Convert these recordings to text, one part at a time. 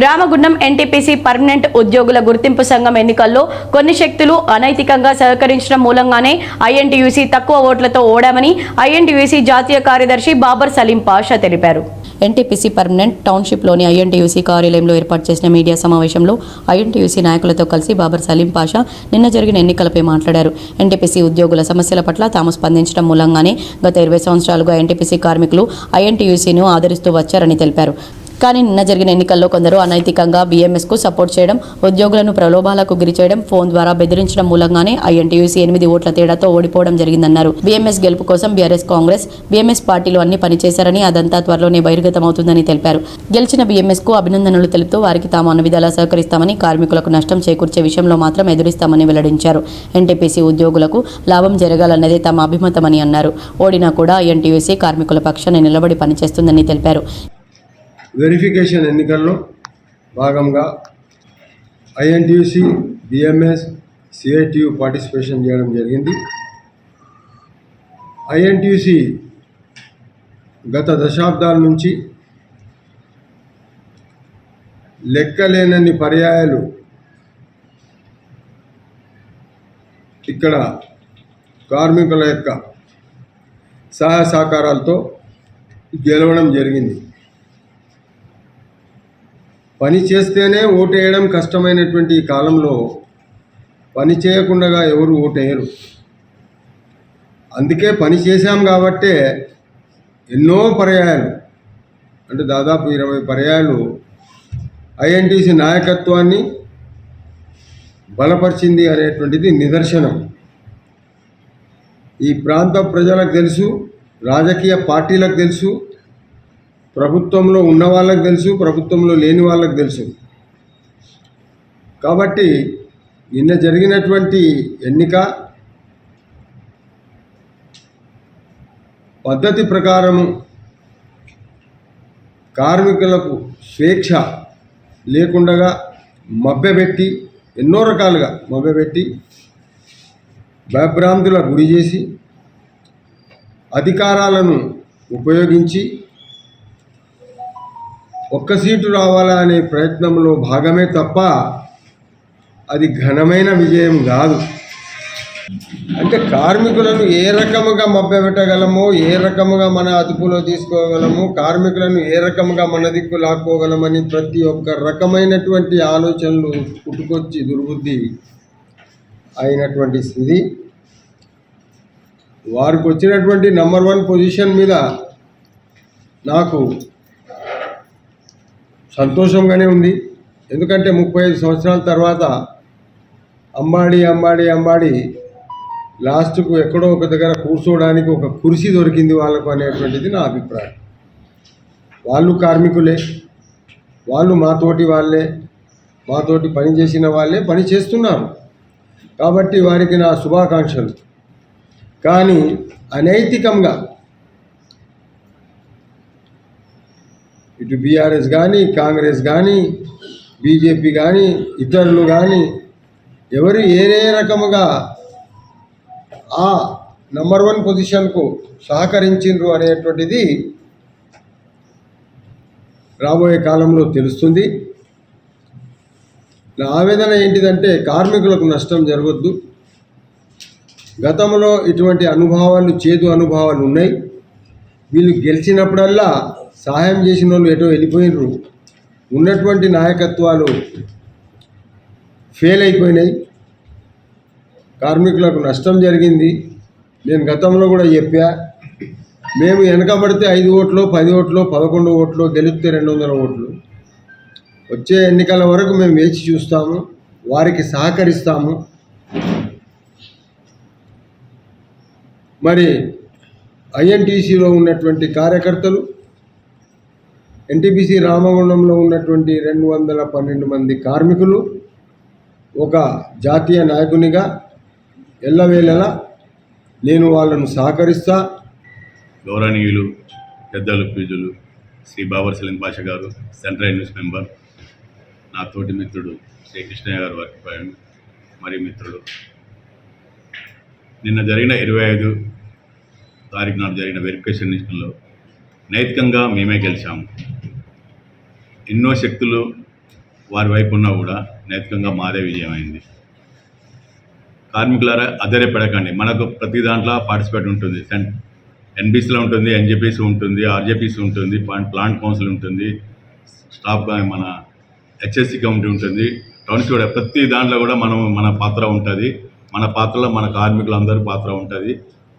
Ramagundam NTPC permanent ఉద్యోగుల గుర్తింపు సంఘం ఎన్నికల్లో కొన్ని శక్తులు అనైతికంగా సహకరించడం మూలంగానే ఐఎన్టీయూసీ తక్కువ ఓట్లతో ఓడామని ఐఎన్టీయూసీ జాతీయ కార్యదర్శి బాబర్ సలీం పాషా తెలిపారు. ఎన్టీపీసీ పర్మనెంట్ టౌన్షిప్లోని ఐఎన్టీయూసీ కార్యాలయంలో ఏర్పాటు చేసిన మీడియా సమావేశంలో ఐఎన్టీయూసీ నాయకులతో కలిసి బాబర్ సలీం పాషా నిన్న జరిగిన ఎన్నికలపై మాట్లాడారు. ఎన్టీపీసీ ఉద్యోగుల సమస్యల పట్ల తాము స్పందించడం మూలంగానే గత 20 సంవత్సరాలుగా ఎన్టీపీసీ కార్మికులు ఐఎన్టీయూసీను ఆదరిస్తూ వచ్చారని తెలిపారు. కానీ నిన్న జరిగిన ఎన్నికల్లో కొందరు అనైతికంగా బీఎంఎస్కు సపోర్ట్ చేయడం, ఉద్యోగులను ప్రలోభాలకు గురి చేయడం, ఫోన్ ద్వారా బెదిరించడం మూలంగానే ఐఎన్టీయూసీ 8 ఓట్ల తేడాతో ఓడిపోవడం జరిగిందన్నారు. బీఎంఎస్ గెలుపు కోసం బీఆర్ఎస్, కాంగ్రెస్, బీఎంఎస్ పార్టీలు అన్ని పనిచేశారని, అదంతా త్వరలోనే బహిర్గతమవుతుందని తెలిపారు. గెలిచిన బీఎంఎస్కు అభినందనలు తెలుపుతూ వారికి తాము అన్ని విధాలా సహకరిస్తామని, కార్మికులకు నష్టం చేకూర్చే విషయంలో మాత్రం ఎదురిస్తామని వెల్లడించారు. ఎన్టీపీసీ ఉద్యోగులకు లాభం జరగాలన్నదే తమ అభిమతమని అన్నారు. ఓడినా కూడా ఐఎన్టీయూసీ కార్మికుల పక్షాన నిలబడి పనిచేస్తుందని తెలిపారు. వెరిఫికేషన్ ఎన్నికల్లో భాగంగా ఐఎన్టీయూసీ, బిఎంఎస్, సిఐటియు పార్టిసిపేషన్ చేయడం జరిగింది. ఐఎన్టీయూసీ గత దశాబ్దాల నుంచి లెక్కలేనన్ని పర్యాయాలు ఇక్కడ కార్మికుల యొక్క సహాయ సహకారాలతో గెలవడం జరిగింది. పని చేస్తేనే ఓటు వేయడం కష్టమైనటువంటి ఈ కాలంలో పని చేయకుండా ఎవరు ఓటు వేయరు. అందుకే పని చేశాం కాబట్టే ఎన్నో పర్యాయాలు, అంటే దాదాపు 20 పర్యాయాలు ఐఎన్టీసీ నాయకత్వాన్ని బలపరిచింది అనేటువంటిది నిదర్శనం. ఈ ప్రాంత ప్రజలకు తెలుసు, రాజకీయ పార్టీలకు తెలుసు, ప్రభుత్వంలో ఉన్న వాళ్ళకి తెలుసు, ప్రభుత్వంలో లేని వాళ్ళకి తెలుసు. కాబట్టి నిన్న జరిగినటువంటి ఎన్నిక పద్ధతి ప్రకారము కార్మికులకు స్వేచ్ఛ లేకుండా మభ్యపెట్టి, ఎన్నో రకాలుగా మభ్యపెట్టి భయభ్రాంతులకు గురి చేసి అధికారాలను ఉపయోగించి ఒక్క సీటు రావాలా అనే ప్రయత్నంలో భాగమే తప్ప అది ఘనమైన విజయం కాదు. అంటే కార్మికులను ఏ రకముగా మభ్యపెట్టగలమో, ఏ రకముగా మన అదుపులో తీసుకోగలమో, కార్మికులను ఏ రకముగా మన దిక్కు లాక్కోగలమని ప్రతి ఒక్క రకమైనటువంటి ఆలోచనలు పుట్టుకొచ్చి దుర్బుద్ధి అయినటువంటి స్థితి. వారికి వచ్చినటువంటి నంబర్ 1 పొజిషన్ మీద నాకు సంతోషంగానే ఉంది. ఎందుకంటే 35 సంవత్సరాల తర్వాత అంబాడి లాస్ట్కు ఎక్కడో ఒక దగ్గర కూర్చోవడానికి ఒక కుర్చీ దొరికింది వాళ్ళకు అనేటువంటిది నా అభిప్రాయం. వాళ్ళు కార్మికులే, వాళ్ళు మాతోటి వాళ్ళే, మాతోటి పని చేసిన వాళ్ళే పని చేస్తున్నారు. కాబట్టి వారికి నా శుభాకాంక్షలు. కానీ అనైతికంగా ఇటు బీఆర్ఎస్ కానీ, కాంగ్రెస్ కానీ, బీజేపీ కానీ, ఇతరులు కానీ ఎవరు ఏ రకముగా ఆ నంబర్ 1 పొజిషన్కు సహకరించిండ్రు అనేటువంటిది రాబోయే కాలంలో తెలుస్తుంది. నా ఆవేదన ఏంటిదంటే కార్మికులకు నష్టం జరగొద్దు. గతంలో ఇటువంటి అనుభవాలు, చేదు అనుభవాలు ఉన్నాయి. వీళ్ళు గెలిచినప్పుడల్లా సహాయం చేసిన వాళ్ళు ఎటో వెళ్ళిపోయినరు. ఉన్నటువంటి నాయకత్వాలు ఫెయిల్ అయిపోయినాయి. కార్మికులకు నష్టం జరిగింది. నేను గతంలో కూడా చెప్పా, మేము వెనకబడితే 5 ఓట్లు, 10 ఓట్లు, 11 ఓట్లు, గెలిస్తే 200 ఓట్లు. వచ్చే ఎన్నికల వరకు మేము వేచి చూస్తాము, వారికి సహకరిస్తాము. మరి ఐఎన్టీసీలో ఉన్నటువంటి కార్యకర్తలు, ఎన్టీపీసీ రామగుండంలో ఉన్నటువంటి 212 మంది కార్మికులు ఒక జాతీయ నాయకునిగా ఎల్లవేళలా నేను వాళ్ళను సహకరిస్తా. గౌరవనీయులు పెద్దలు పూజలు శ్రీ బాబర్ సలీం పాషా గారు, సెంట్రల్ న్యూస్ మెంబర్, నా తోటి మిత్రుడు శ్రీ కృష్ణయ్య గారు, వర్క్ మరియు మిత్రులు, నిన్న జరిగిన 25 తారీఖు నాడు జరిగిన వెరిఫికేషన్ ఎన్నికల్లో నైతికంగా మేమే గెలిచాము. ఎన్నో శక్తులు వారి వైపు ఉన్నా కూడా నైతికంగా మాదే విజయమైంది. కార్మికులారా అధైర్యపడకండి, మనకు ప్రతి దాంట్లో పార్టిసిపేట్ ఉంటుంది. ఎన్బీసీలో ఉంటుంది, ఎన్జేపీసీ ఉంటుంది, ఆర్జేపీసీ ఉంటుంది, ప్లాంట్ కౌన్సిల్ ఉంటుంది, స్టాఫ్ మన హెచ్ఎస్సి కమిటీ ఉంటుంది, టౌన్షిప్ కూడా ప్రతి దాంట్లో కూడా మన పాత్ర ఉంటుంది. మన పాత్రలో మన కార్మికులందరి పాత్ర ఉంటుంది.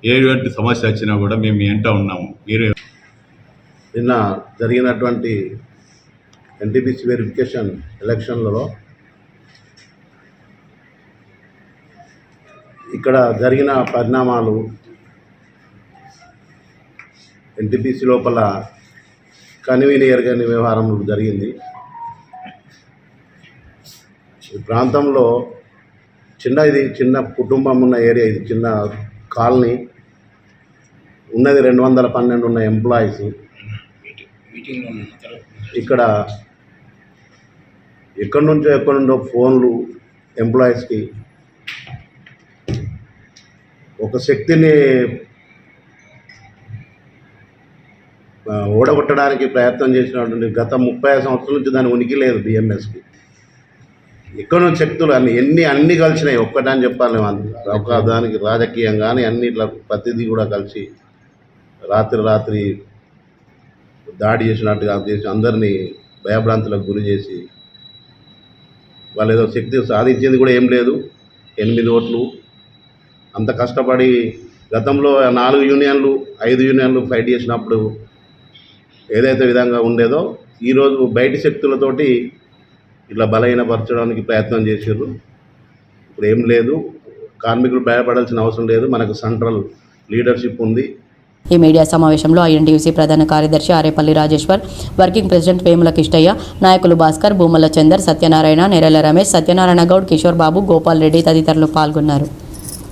ఎటువంటి సమస్య వచ్చినా కూడా మేము ఎంట ఉన్నాము. మీరు నిన్న జరిగినటువంటి ఎన్టీపీసీ వెరిఫికేషన్ ఎలక్షన్లలో ఇక్కడ జరిగిన పరిణామాలు ఎన్టీపీసీ లోపల కన్వీనియర్గాని వ్యవహారం జరిగింది. ఈ ప్రాంతంలో ఇది చిన్న కుటుంబం ఉన్న ఏరియా, ఇది చిన్న కాలనీ ఉన్నది. 212 ఉన్న ఎంప్లాయీస్ ఇక్కడ ఎక్కడి నుండో ఫోన్లు ఎంప్లాయీస్కి ఒక శక్తిని ఓడగొట్టడానికి ప్రయత్నం చేసినటువంటి గత 35 సంవత్సరాల నుంచి దాని ఉనికి లేదు బిఎంఎస్కి. ఎక్కడో శక్తులు అన్నీ కలిసినాయి. ఒక్కటని చెప్పాలి, ఒక దానికి రాజకీయం కానీ అన్ని ఇట్లా ప్రతిదీ కూడా కలిసి రాత్రి దాడి చేసినట్టుగా చేసి అందరినీ భయభ్రాంతులకు గురి చేసి వాళ్ళు ఏదో శక్తి సాధించింది కూడా ఏం లేదు. 8 ఓట్లు అంత కష్టపడి గతంలో 4 యూనియన్లు 5 యూనియన్లు ఫైట్ చేసినప్పుడు ఏదైతే విధంగా ఉండేదో ఈరోజు బయటి శక్తులతోటి ఇట్లా బలహీనపరచడానికి ప్రయత్నం చేశారు. ఇప్పుడు ఏం లేదు, కార్మికులు భయపడాల్సిన అవసరం లేదు. మనకు సెంట్రల్ లీడర్షిప్ ఉంది. ఈ మీడియా సమావేశంలో ఐఎన్టీయూసీ ప్రధాన కార్యదర్శి ఆరేపల్లి రాజేశ్వర్, వర్కింగ్ ప్రెసిడెంట్ వేముల కిష్టయ్య, నాయకులు భాస్కర్, భూమల చందర్, సత్యనారాయణ, నెరల రమేష్, సత్యనారాయణ గౌడ్, కిషోర్ బాబు, గోపాల్ రెడ్డి తదితరులు పాల్గొన్నారు.